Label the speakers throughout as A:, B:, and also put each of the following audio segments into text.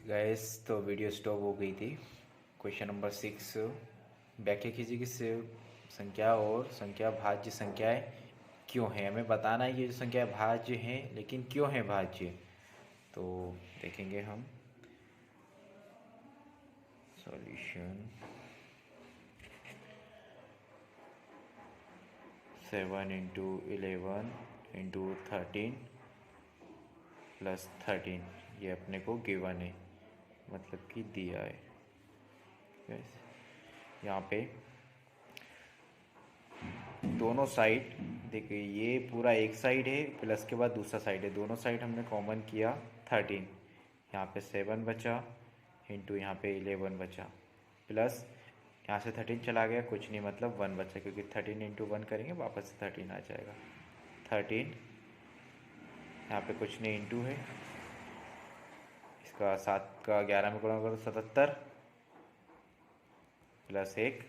A: Gas तो video stop हो गई थी। क्वेश्चन नंबर 6, व्याख्या कीजिए कि संख्या और संख्या भाज्य संख्याएं क्यों हैं। हमें बताना है ये जो संख्या भाज्य हैं, लेकिन क्यों हैं भाज्य, तो देखेंगे हम। सॉल्यूशन 7 इंटू 11 इंटू 13 प्लस 13, ये अपने को गिवन है, मतलब कि दिया है। यस, यहाँ पे दोनों साइड देखिए, ये पूरा एक साइड है, प्लस के बाद दूसरा साइड है, दोनों साइड हमने कॉमन किया 13। यहाँ पे 7 बचा इंटू यहाँ पे 11 बचा, प्लस यहाँ से 13 चला गया, कुछ नहीं मतलब 1 बचा, क्योंकि 13 इंटू 1 करेंगे वापस से 13 आ जाएगा। 13 यहाँ पे कुछ नहीं, इंटू है, इसका 7 का 11 में गुणा करो 77, प्लस 1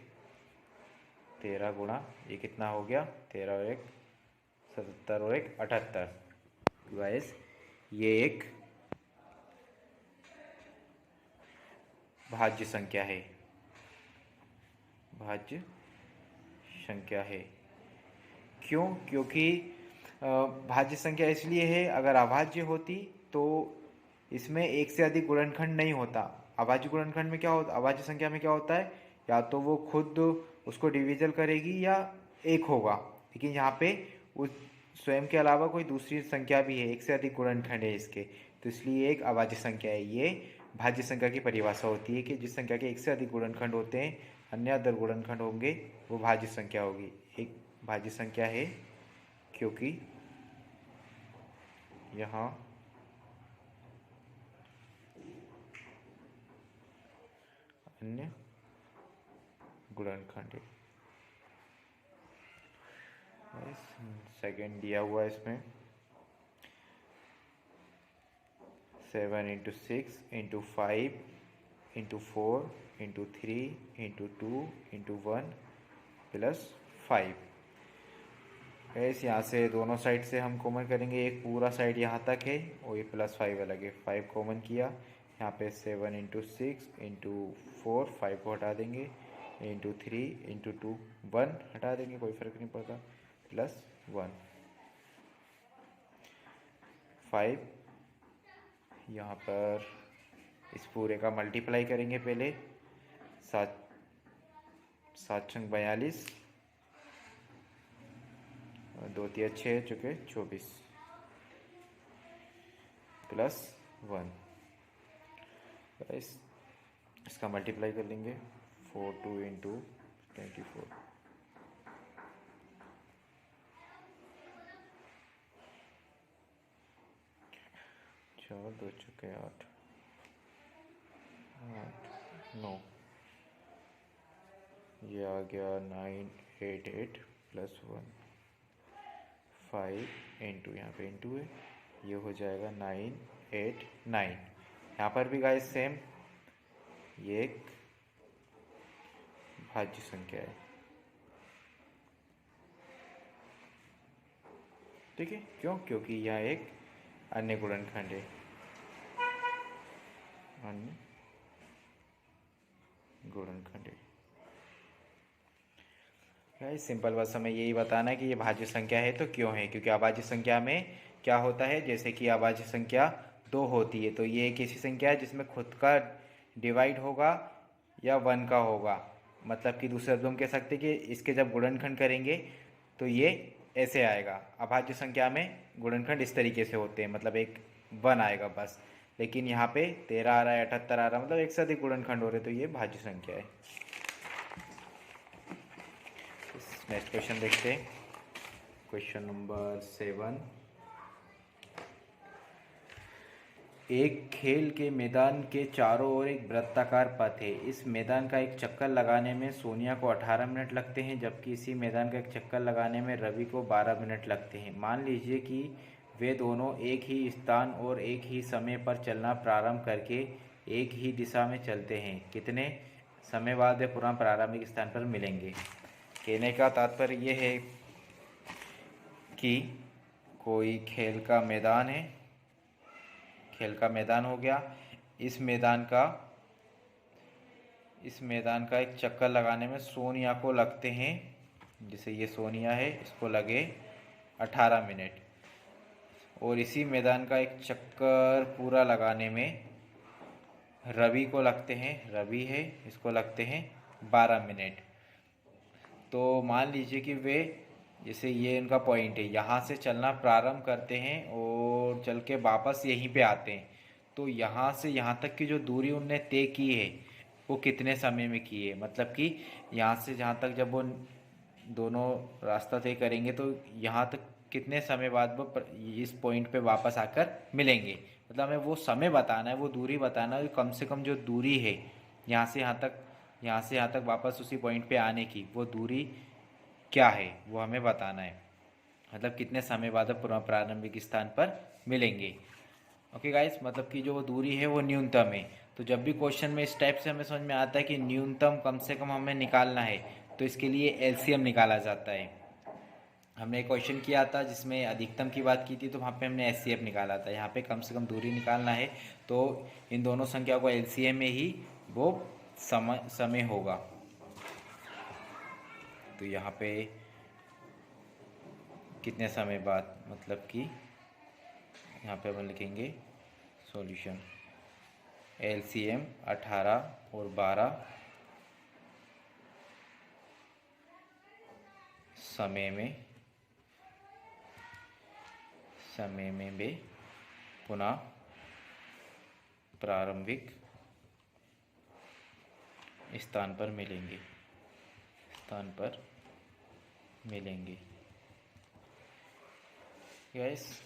A: 13 गुणा ये कितना हो गया, 13 और 1 77 और 1 78। गाइस ये एक भाज्य संख्या है, भाज्य संख्या है। क्यों? क्योंकि भाज्य संख्या इसलिए है, अगर अभाज्य होती तो इसमें एक से अधिक गुणनखंड नहीं होता। अभाज्य गुणनखंड में क्या होता, अभाज्य संख्या में क्या होता है, या तो वो खुद उसको डिविजल करेगी या एक होगा, लेकिन यहाँ पे उस स्वयं के अलावा कोई दूसरी संख्या भी है, एक से अधिक गुणनखंड है इसके, तो इसलिए एक अभाज्य संख्या है। ये भाज्य संख्या की परिभाषा होती है कि जिस संख्या के एक से अधिक गुणनखंड होते हैं, अन्य अदर गुणनखंड होंगे, वो भाज्य संख्या होगी। एक भाज्य संख्या है क्योंकि यहाँ अन्य गुणनखंड है। सेकेंड दिया हुआ है इसमें 7 into 6 into 5 into 4 into 3 into 2 into 1 plus 5। ऐसे यहाँ से दोनों साइड से हम कॉमन करेंगे, एक पूरा साइड यहाँ तक है और ये प्लस 5 अलग है, 5 कॉमन किया, यहाँ पे 7 इंटू 6 इंटू 4 5 को हटा देंगे, इंटू 3 इंटू 2 1 हटा देंगे, कोई फर्क नहीं पड़ता, प्लस 1 5। यहाँ पर इस पूरे का मल्टीप्लाई करेंगे पहले, 7 7 छंग 42, 2 तिया 6 चुके 24, प्लस 1। इसका मल्टीप्लाई कर लेंगे, 4 2 इंटू 24, 4 2 चुके 8 8 9, ये आ गया 9 8 8 प्लस 1 5 इंटू यहाँ पे इंटू है, ये हो जाएगा 9 8 9। यहाँ पर भी गाइस सेम, ये एक भाज्य संख्या है, ठीक है। क्यों? क्योंकि यह एक अन्य गुणनखंड है, अन्य गुणनखंड है। गाइस सिंपल बस हमें यही बताना है कि ये भाज्य संख्या है तो क्यों है, क्योंकि अभाज्य संख्या में क्या होता है, जैसे कि अभाज्य संख्या 2 होती है, तो ये एक ऐसी संख्या है जिसमें खुद का डिवाइड होगा या 1 का होगा, मतलब कि दूसरे शब्दों में कह सकते हैं कि इसके जब गुणनखंड करेंगे तो ये ऐसे आएगा। अभाज्य संख्या में गुणनखंड इस तरीके से होते हैं, मतलब एक 1 आएगा बस, लेकिन यहाँ पे 13 आ रहा है, 78 आ रहा है, मतलब एक से अधिक गुणनखंड हो रहे, तो ये भाज्य संख्या है। नेक्स्ट क्वेश्चन देखते हैं, क्वेश्चन नंबर 7। एक खेल के मैदान के चारों ओर एक वृत्ताकार पथ है। इस मैदान का एक चक्कर लगाने में सोनिया को 18 मिनट लगते हैं, जबकि इसी मैदान का एक चक्कर लगाने में रवि को 12 मिनट लगते हैं। मान लीजिए कि वे दोनों एक ही स्थान और एक ही समय पर चलना प्रारंभ करके एक ही दिशा में चलते हैं। कितने समय बाद वे पुनः प्रारंभिक स्थान पर मिलेंगे? कहने का तात्पर्य ये है कि कोई खेल का मैदान है, खेल का मैदान हो गया, इस मैदान का एक चक्कर लगाने में सोनिया को लगते हैं, जैसे ये सोनिया है, इसको लगे 18 मिनट। और इसी मैदान का एक चक्कर पूरा लगाने में रवि को लगते हैं, रवि है, इसको लगते हैं 12 मिनट। तो मान लीजिए कि वे, जैसे ये इनका पॉइंट है, यहाँ से चलना प्रारंभ करते हैं और चल के वापस यहीं पे आते हैं। तो यहाँ से यहाँ तक की जो दूरी उनने तय की है वो कितने समय में की है, मतलब कि यहाँ से जहाँ तक जब वो दोनों रास्ता तय करेंगे तो यहाँ तक कितने समय बाद वो इस पॉइंट पे वापस आकर मिलेंगे। मतलब हमें वो समय बताना है, वो दूरी बताना है, कम से कम जो दूरी है यहाँ से यहाँ तक, यहाँ से यहाँ तक वापस उसी पॉइंट पे आने की, वो दूरी क्या है वो हमें बताना है। मतलब कितने समय बाद प्रारंभिक स्थान पर मिलेंगे। ओके गाइस, मतलब कि जो दूरी है वो न्यूनतम है। तो जब भी क्वेश्चन में इस टाइप से हमें समझ में आता है कि न्यूनतम कम से कम हमें निकालना है, तो इसके लिए एलसीएम निकाला जाता है। हमने एक क्वेश्चन किया था जिसमें अधिकतम की बात की थी, तो वहाँ पे हमने एचसीएफ निकाला था। यहाँ पे कम से कम दूरी निकालना है, तो इन दोनों संख्या को एलसीएम में ही वो समय होगा। तो यहाँ पे कितने समय बाद, मतलब कि यहाँ पे अपन लिखेंगे सॉल्यूशन एलसीएम 18 और 12 समय में वे पुनः प्रारंभिक स्थान पर मिलेंगे। गाइस,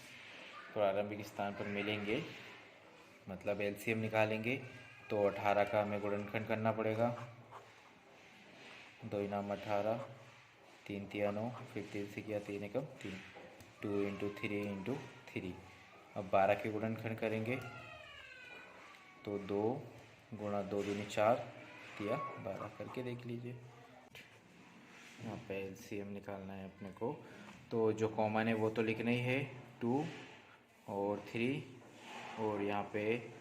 A: प्रारंभिक स्थान पर मिलेंगे मतलब एलसीएम निकालेंगे, तो 18 का हमें गुणनखंड करना पड़ेगा। 2 नाम 18, 3 तिया 9, फिर 3 से किया 3 एकम 3, 2 इंटू 3 इंटू 3। अब 12 के गुणनखंड करेंगे तो 2 गुणा 2 दूनी 4 तिया 12 करके देख लीजिए। यहाँ पे एलसीएम निकालना है अपने को, तो जो कॉमन है वो तो लिखना ही है, 2 और 3, और यहाँ पे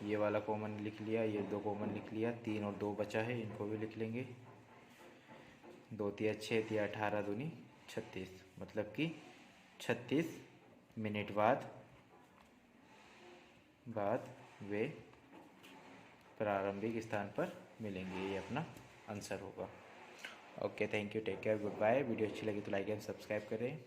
A: ये वाला कॉमन लिख लिया, ये 2 कॉमन लिख लिया, 3 और 2 बचा है, इनको भी लिख लेंगे। 2 तिया 6 तिया 18 दूनी 36, मतलब कि 36 मिनट बाद वे प्रारंभिक स्थान पर मिलेंगे। ये अपना आंसर होगा। Okay, thank you, take care, good bye. Video अच्छी लगी तो लाइक एंड सब्सक्राइब करें।